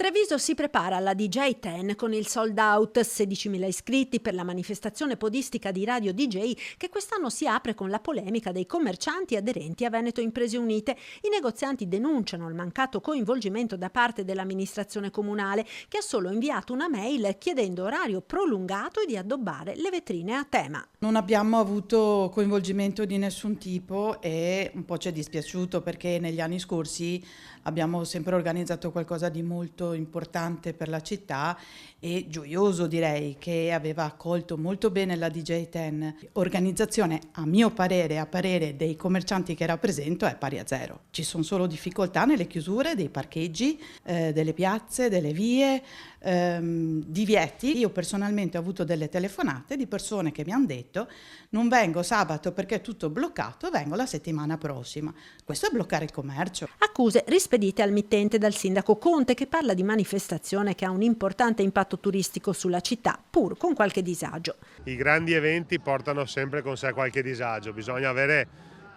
Treviso si prepara alla DJ10 con il sold out, 16.000 iscritti per la manifestazione podistica di Radio DJ che quest'anno si apre con la polemica dei commercianti aderenti a Veneto Imprese Unite. I negozianti denunciano il mancato coinvolgimento da parte dell'amministrazione comunale che ha solo inviato una mail chiedendo orario prolungato e di addobbare le vetrine a tema. Non abbiamo avuto coinvolgimento di nessun tipo e un po' ci è dispiaciuto perché negli anni scorsi abbiamo sempre organizzato qualcosa di molto importante per la città e gioioso direi che aveva accolto molto bene la DJ10. Organizzazione a mio parere, a parere dei commercianti che rappresento è pari a zero. Ci sono solo difficoltà nelle chiusure dei parcheggi, delle piazze, delle vie, divieti. Io personalmente ho avuto delle telefonate di persone che mi hanno detto non vengo sabato perché è tutto bloccato, vengo la settimana prossima. Questo è bloccare il commercio. Accuse rispedite al mittente dal sindaco Conte che parla di manifestazione che ha un importante impatto turistico sulla città, pur con qualche disagio. I grandi eventi portano sempre con sé qualche disagio, bisogna avere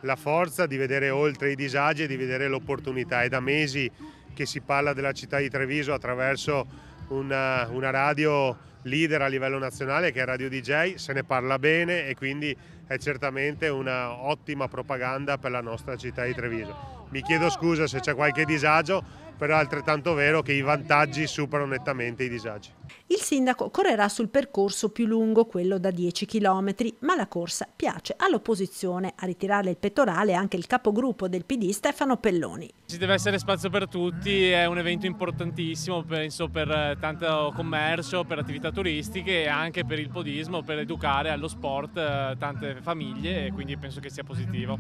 la forza di vedere oltre i disagi e di vedere l'opportunità. È da mesi che si parla della città di Treviso attraverso una radio leader a livello nazionale che è Radio DJ, se ne parla bene e quindi è certamente una ottima propaganda per la nostra città di Treviso. Mi chiedo scusa se c'è qualche disagio, però è altrettanto vero che i vantaggi superano nettamente i disagi. Il sindaco correrà sul percorso più lungo, quello da 10 km, ma la corsa piace all'opposizione. A ritirare il pettorale anche il capogruppo del PD Stefano Pelloni. Ci deve essere spazio per tutti, è un evento importantissimo penso per tanto commercio, per attività turistiche e anche per il podismo, per educare allo sport tante famiglie e quindi penso che sia positivo.